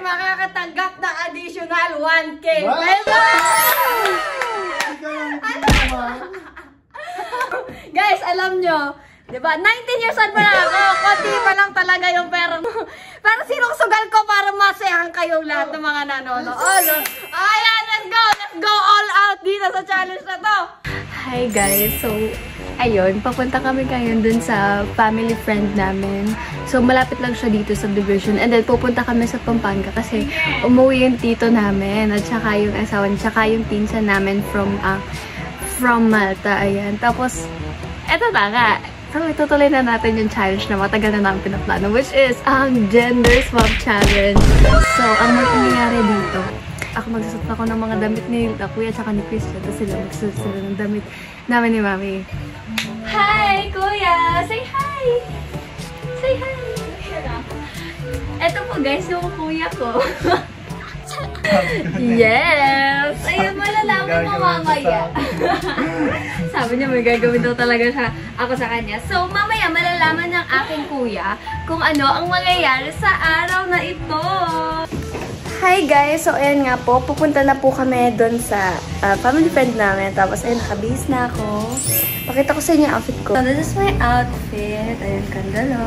makakatanggap ng additional 1K Wow! pesos! Guys, alam nyo, diba? 19 years old pa na ako. Konti pa lang talaga yung pera mo. Pero sinusugal ko para masayahan kayong lahat ng mga nanonood. Ayan, let's go! Let's go all out dito sa challenge na to! Hi guys! So, ayun, papunta kami ngayon dun sa family friend namin. So, malapit lang siya dito sa Division. And then, pupunta kami sa Pampanga kasi umuwi yung tito namin at saka yung asawa, at saka yung pinsan namin from Malta. Ayan. Tapos, eto na nga. So, itutuloy na natin yung challenge na matagal na namin pinaplano, which is ang gender swap challenge. So, ang mangyayari dito, ako magsusot ako ng mga damit ni Kuya at ni Christian. Tapos sila magsusot sila ng damit namin ni Mami. Hi, Kuya! Say hi! Say hi! Eto po guys, yung kuya ko. Yes! Ayun, malalaman mo mamaya. Sabi niya may gagawin daw talaga siya ako sa kanya. So, mamaya malalaman ng aking kuya kung ano ang mangyayari sa araw na ito. Hi guys! So, ayan nga po. Pupunta na po kami doon sa family friend namin. Tapos, ayun, nakabihis na ako. Pakita ko sa inyo yung outfit ko. So, this is my outfit. Ayan, kandalo.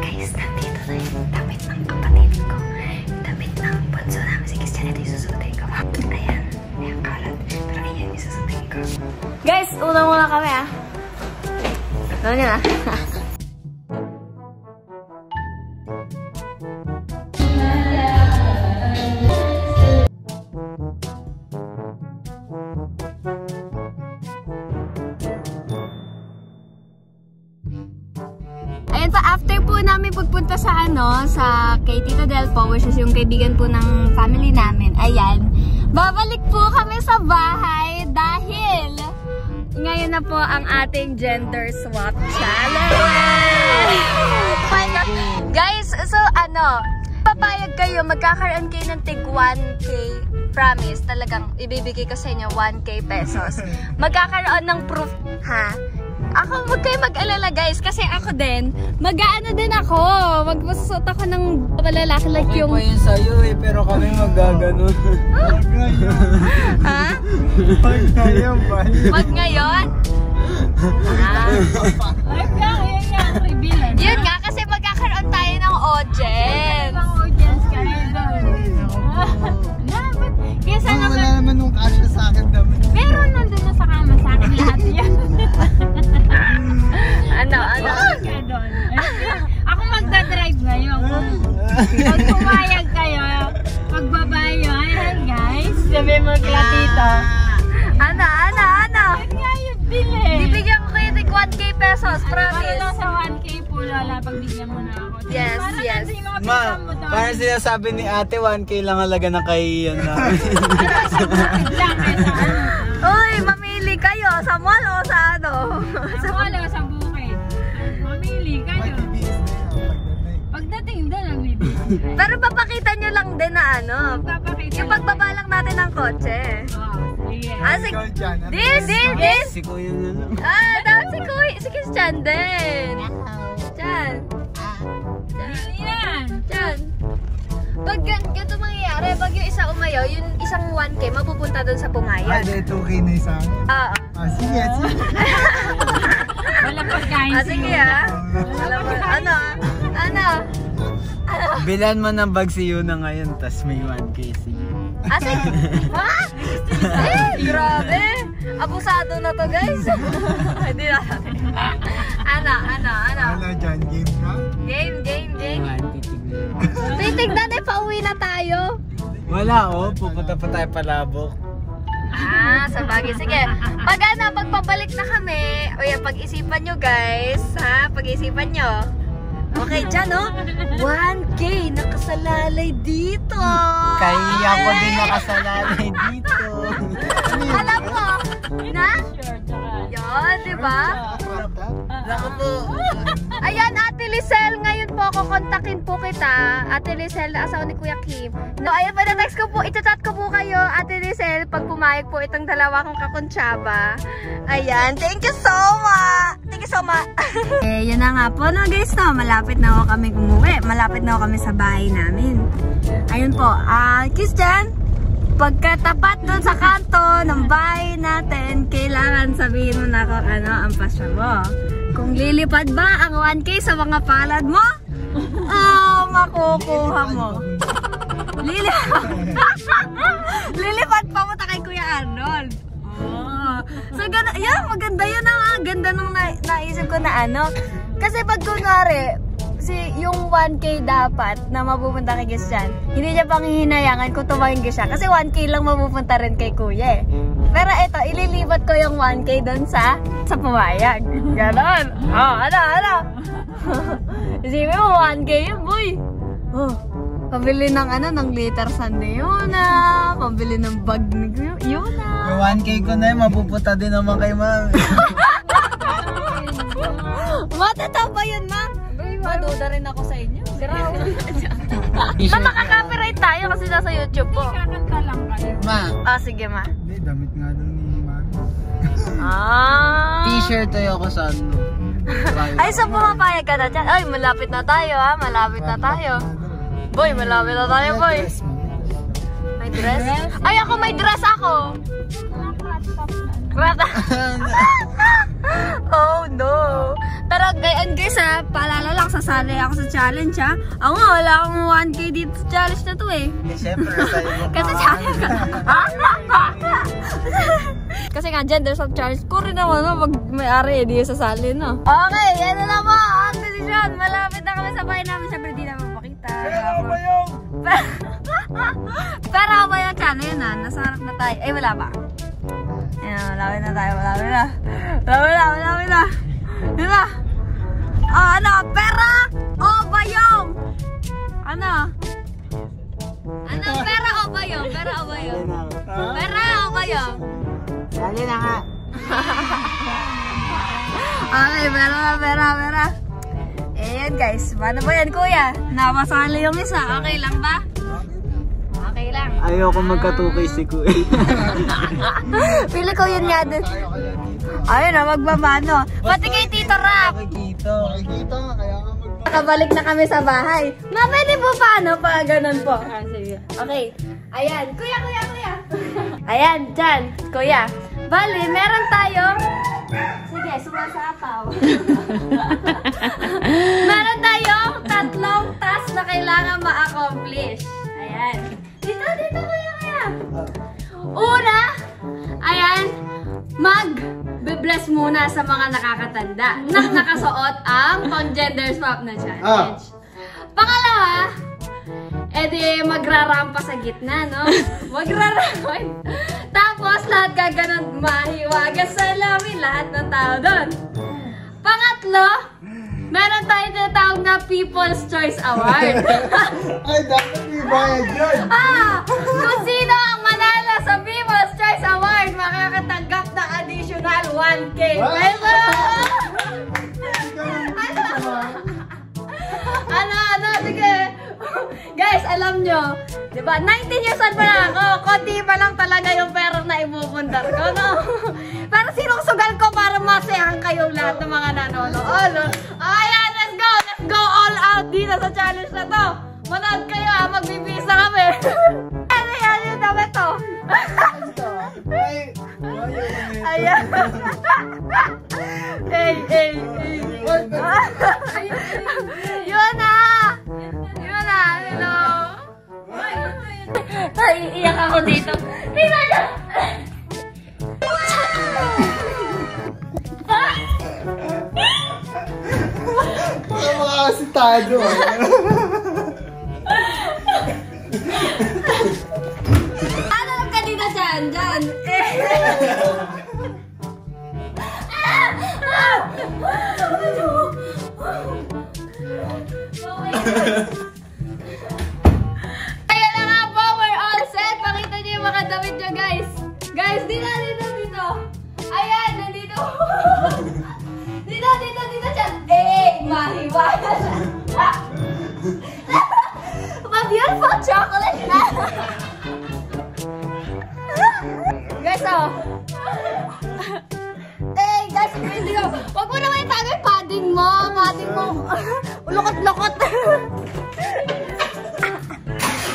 Guys, nandito na yung damit ng kapatid ko. Damit ng bunso namin. Si Christian, ito yung susutin ko. Ayan. Ayan, kalat. Pero ayan yung susutin ko. Guys, unang muna kami ah. Ano nyo na? After po namin pagpunta sa sa kay Tito Delpo, which is yung kaibigan po ng family namin, ayan, babalik po kami sa bahay dahil ngayon na po ang ating gender swap challenge. Oh my God. Guys, so papayag kayo, magkakaroon kayo ng tig 1K, promise, talagang ibibigay ko sa inyo 1K pesos. Magkakaroon ng proof, ha? Ako, wag kayo mag-alala guys, kasi ako din, mag-aano din ako, magsusot ako ng lalaki like okay yung... Okay pa yun sa'yo pero kami magaganon. Wag ngayon. Ha? Wag ngayon ba? Wag ngayon? Wag nga, yun nga, bilan. Yun nga, kasi magkakaroon tayo ng audience. Ang audience ka rin doon. Kaya sana wala naman nung kasya sa akin damit. pero nandun na sa kama sa akin lahat yan. Ano? Ako magdadrive ngayon. Pag pumayag kayo, pagbabayo, ayan guys, sabi mo kila tito. Ano? Yan nga yun din eh. Bibigyan ko kayo ng 1K pesos, Para promise. lang sa 1K po lola, pagbigyan mo na ako. Yes, Para yes. nandun yung mga Ma, pinsan mo doon. parang sinasabi ni ate 1K lang halaga ng kahiyan namin. Lang eh, sa ano. Uy, mamili kayo sa mall o sa ano? Sa wala, sa bukid. Mamili kayo. Pagdating doon, nagbibigay. Pero papakita nyo lang din na Papakita yung pagbaba lang natin ng kotse. Sige. This? Si kuya na lang. Dapat si Christian din. Diyan. Diyan. Pag ganito mangyayari, pag yung isa umayaw, yung isang 1K, mapupunta doon sa pumayag. Ito okay na isa. Oo. Sige. Wala pagkain Sige Ano? Bilan mo ng bag si Yuna ngayon, tas may 1K siya. Sige. Ha? Grabe. Abusado na to guys. Hindi na natin. Ano? Ano dyan, game ka? Game. Titignan. Titignan pauwi na tayo. Wala pupunta pa tayo Palabok. Sa bagay. Sige. Pag pabalik na kami, o yan, pag-isipan nyo guys, ha? Pag-isipan nyo. Okay, dyan, 1K nakasalalay dito. Kaya ko din nakasalalay dito. Alam mo, na? Sure, tsaka Yan, di ba? Naku po. Ayan, Ate Lisel, ngayon po kukontakin po kita. Ate Lisel, na asawa ni Kuya Kim. No, ayan po, na-text ko po, i-chat ko po kayo, Ate Lisel, pag pumayag po itong dalawa kong kakuntsaba. Ayan, thank you so much! Thank you so much! Eh, yun na nga po, no guys, no, malapit na ako kami umuwi. Malapit na ako kami sa bahay namin. Ayun po, kiss dyan! Pagkatapat doon sa kanto ng bahay natin, kailangan sabihin mo na kung ano ang pasya mo. Kung lilipad ba ang 1K sa mga palad mo? Oh, makukuha mo. Lilipad pa mo kay Kuya Arnold. Oh. So, yan, maganda yun na. Ganda nung naisip ko na ano. Kasi pag kunwari, yung 1K dapat na mapupunta kay Christian, hindi niya pang hihinayangan kung tumawin ko siya. Kasi 1K lang mapupunta rin kay Kuya eh. Pero ito, ililipat ko yung 1K doon sa pumayag. Ganon. Oh, ano? Isipin mo, 1K yun, boy. Oh, pabili ng ng glitter sundae yun na. Pabili ng bag ni yun na. Yung 1K ko na yun, mapupunta din naman kay ma'am. Matataw ba yun, ma'am? Maduda rin ako sa inyo. Na makaka-copyright tayo kasi nasa YouTube po. Kakanta lang kayo. Ma. Sige, ma. Hindi, damit nga doon ni ma'am. T-shirt tayo ako sa ano. Ay, so pumapayag ka na dyan. Ay, malapit na tayo ha. Malapit na tayo. Boy, malapit na tayo, boy. May dress? Ay, ako may dress ako. Oh no. Pero guys ha, paalala lang, sasali ako sa challenge ha. Ako nga, wala akong 1K dito sa challenge na to eh. Siyempre, sa'yo mo. Kasi challenge ka. Kasi nga, genders of challenge ko rin naman no, pag may-ari di sasali no. Okay, yan na mo ang desisyon. Malapit na kami sa bahay namin. Siyempre di naman makita. Pero ako ba yung channel yun ha? Nasa harap na tayo. Eh, wala ba? Ayan, malapit na tayo. Malapit na. Diba? Ano? Pera o bayong? Ano? Pera o bayong? Pera o bayong? Dali na nga. Okay, pera. Ayan guys, paano ba yan kuya? Napasali yung isa, okay lang ba? Okay lang. Ayoko magkatukay si Kuya. Pili ko yun nga dun. Ayun na, magbabano. Pati kay Tito Rap. Makikita nga, kaya nga Nakabalik na kami sa bahay. Pwede po paano? Pa ganun po. Sige. Okay. Ayan. Kuya. Ayan, dyan. Kuya. Bali, meron tayong... Sige, sumasapaw. Meron tayong 3 task na kailangan ma-accomplish. Ayan. Dito, kuya. Una, ayan, mag-bless muna sa mga nakakatanda na nakasuot ang pang-gender swap na challenge. Pangalawa, edi magrarampa sa gitna, no? Magrarampa. Tapos, lahat gaganon mahiwagas sa lamin, lahat ng tao doon. Pangatlo, meron tayong tinatawag na People's Choice Award. Ay, dapat may bayad yun. Kung sino ang manalo sa People's Choice Award, makakatanggap ng additional 1K pesos. Ano, sige. Guys, alam nyo, diba, 19 years old pa lang ako, konti pa lang talaga yung pera na ibubundar ko, no? Pero sinong sugal ko para masayahan kayong lahat ng mga nanonood? Ayan, let's go all out dito sa challenge na to. Manood kayo ha, magbibisa kami. Ano yung damit to? Ayan. Hey. Yun na, hello. Ay, iyak ako dito. Tingnan nyo! Para makakasitado. Ano lang kanina dyan? Kaya na nga po, we're all set. Pakita niyo yung mga damit nyo, guys. Guys, dito. Ayan, nandito. mahiwala. Ma-beautiful chocolate na. Guys, oh. Eh, guys, hindi ko. Huwag mo naman itago yung padding mo. Padding mo. Ulokot-lokot.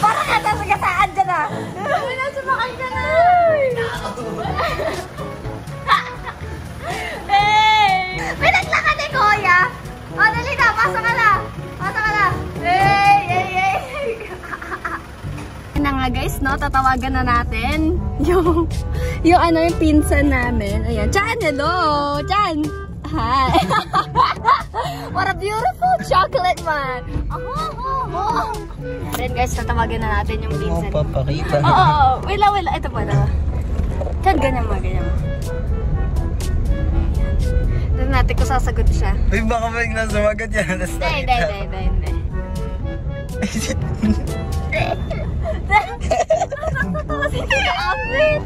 Parang natasagasaan dyan ah. Sabi na, sumakay ka na. Hey! Pinaglakad ni Kuya. O, dali na. Pasok ka na. Pasok ka na. Hey! Hey! Hey! Na nga guys, no? Tatawagan na natin yung yung pinsan namin. Ayan. Chan, hello! Chan! Hi! What a beautiful chocolate man! Then guys, tatawagan na natin yung pinsan. Papakita. Oo. Wait lang. Ito pa na. Chan, ganyan mo. Tignan natin kung sasagot siya. Uy, baka biglang sumagot yan. Hindi. Natatawa si Kuya Alvin.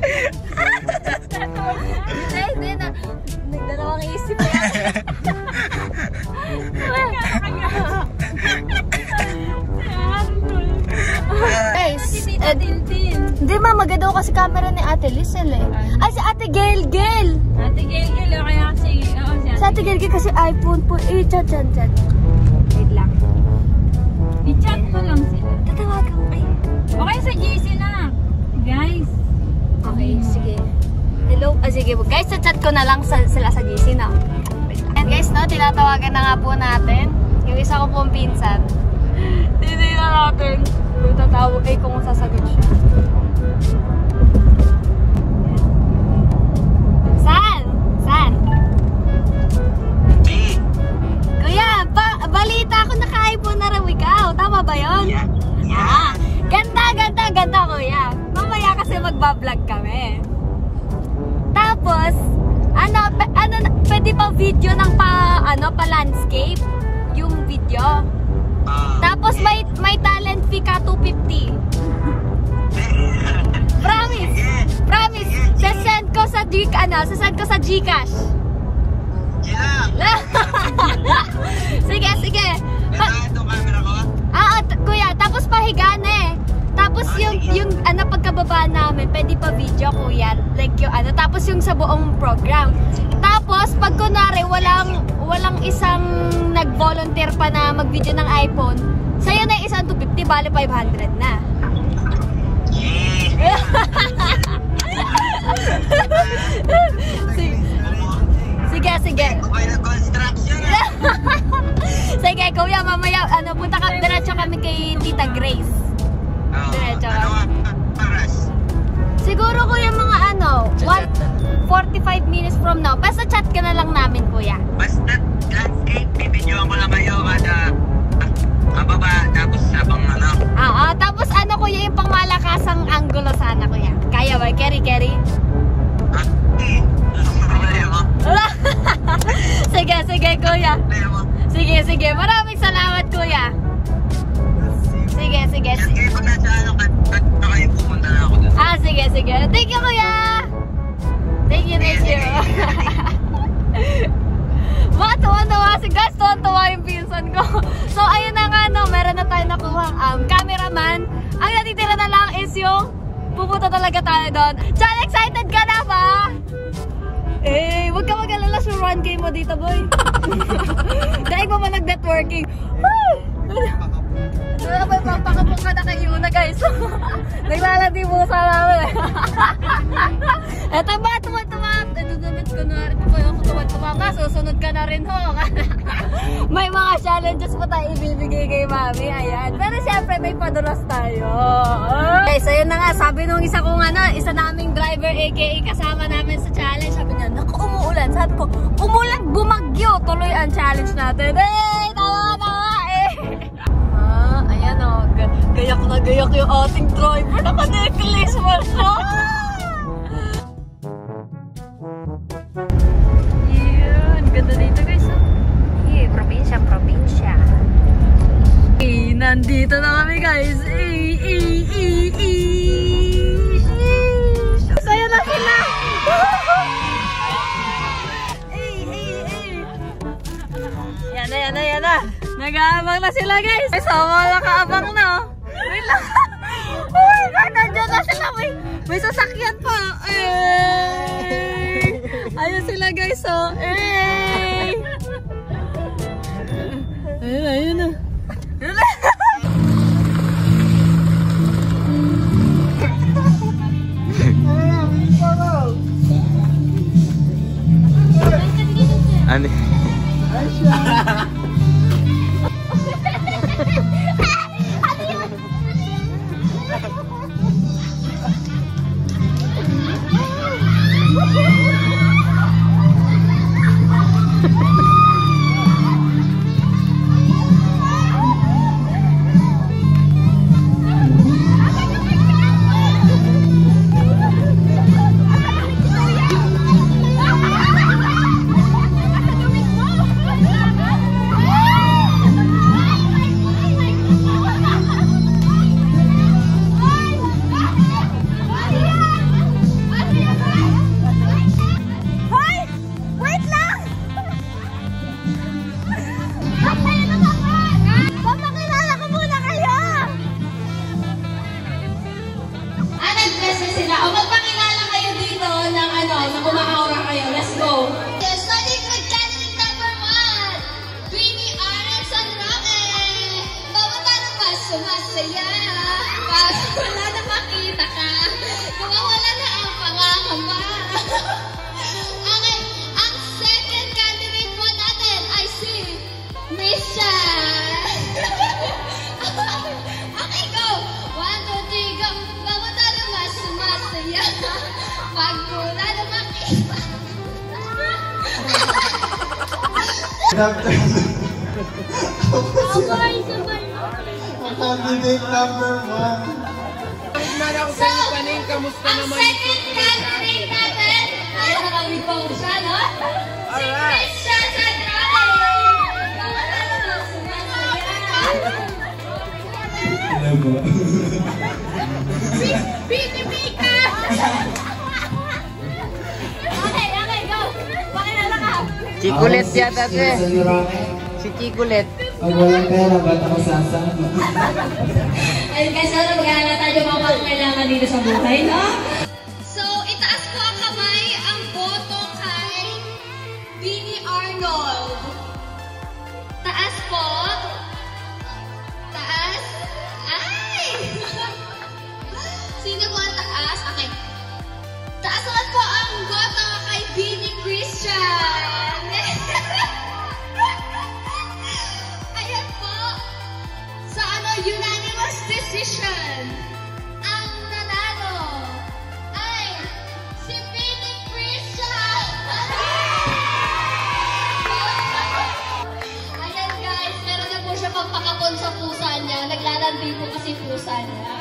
Hindi na. Nagdalawang isip yan. Guys, hindi ma, maganda kasi camera ni Ate Lizel eh. Ay, si Ate Gail. Ate Gail, kaya kasi, Si Ate Gail kasi iPhone po. Chat. Wait lang. I-chat mo lang sila. Tatawagan ko kayo. Okay, sa GC na. Guys. Okay, sige. Hello? Sige po. Guys, chat ko na lang sila sa GC na. And guys, no, tinatawagan na nga po natin. Yung isa ko pong pinsan. Hindi na natin. Tatawag kung sasagot siya. Saan? Kuya, balita ako naka-iPhone na raw ikaw. Tama ba yun? Yeah. Ganda kuya. Mamaya kasi magbablog kami. Tapos, pwede pa video ng pa landscape yung video. Tapos may talent fee ka 250. Promise. Sasend ko sa Gcash. Sige. Kuya, tapos pahiga na eh. Tapos yung pagkababa namin, pwede pa video kuya. Like yung tapos yung sa buong program. Tapos pag kunwari walang isang nag-volunteer pa na mag-video ng iPhone, sa'yo na yung isang 250, bali 500 na. Sige. Sige, kuya, mamaya punta ka diretso kami kay Tita Grace. Diretso. Siguro kuya mga 45 minutes from now. Basta chat ka na lang namin kuya. Basta landscape, bibidyoan ko lang kayo kada kababa, tapos sabang tapos kuya yung pangmalakasang angulo sana kuya. Kaya ba? Carry? Sige kuya. Sige. Maraming salamat kuya. Sige. Landscape pag nasa kayo pupunta na ako doon. Sige. Thank you kuya. Thank you. Tuwan-tuwa si guys. Tuwan-tuwa yung pinsan ko. So ayun na nga meron na tayo nakuha cameraman. Ang natitira na lang is yung pupunta talaga tayo doon. Chan, excited ka na ba? Huwag ka mag-alala sa 1K mo dito, boy. Dahil pa nag-networking. Pakapong ka na kay Yuna, guys. Naglalandi mo sa namin. Eto ba, tuwa-tuwa. Ito naman, kunwari po yung tuwa-tuwa ka, susunod ka na rin ho. May mga challenges pa tayo ibibigay kay mami, ayan. Pero syempre, may padulas tayo. Guys, ayun na nga, sabi nung isa naming driver, aka kasama namin sa challenge, sabi niya, naku, umuulan. Sabi ko, umulan, bumagyo. Tuloy ang challenge natin. Tawa, ayan gayak yung ating driver. Naka-necklace mo siya. Yun, ganda dito guys. Probinsya. Nandito na kami guys. Saya na sila. Yan na. na. Nag-aabang na sila guys. Ay, sama nakaabang na oh. Wait lang. Oh my God, nandiyan na sila. May sasakyan pa. Ayun sila guys oh. Ayun na. Ano? Sumasaya, kaso wala na makita ka, wala na ang pangangamba. Okay, ang second candidate po natin ay si Misha. Okay, go! 1, 2, 3, go! Bago tayo mas sumasaya, pag wala na makita. Candidate number 1. So, ang second candidate natin ay nakawig pa mo siya, no? Si Misha Sandrade! Hello po. Pinipika! Okay, go! Pakilala ka! Chikulet yata ito. Si Chikulet. Pag walang pera, ba't ako sasama? Ayun guys, ano magkala tayo mga kailangan dito sa buhay, no? So, itaas po ang kamay ang boto kay Bini Arnold. Taas po. Taas. Ay! Sino po ang taas? Okay. Taas naman po ang boto kay Bini Christian. Ayan po. Sa unanimous decision, ang nanalo ay si Bini Christian. Ayan guys, meron na po siya pagpakapon sa pusa niya. Naglalandi po kasi pusa niya.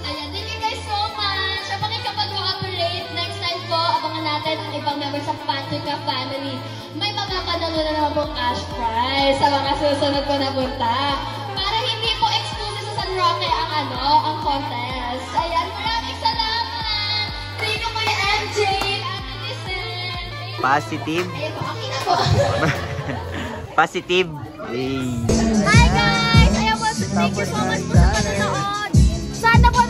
Ayan, thank you guys so much. Sa pakikapag-cooperate, next time po, abangan natin ang ibang members sa Patrica family. May makapanalo na naman po cash prize sa mga susunod ko na punta. Para hindi po exclusive sa San Roque ang contest. Ayan, maraming salamat. Thank you Kuya MJ, Ate Listen. Positive. Ayan po, okay na po. Positive. Hey. Hi guys! Ayan po, thank you so much po sa panonood. Sana po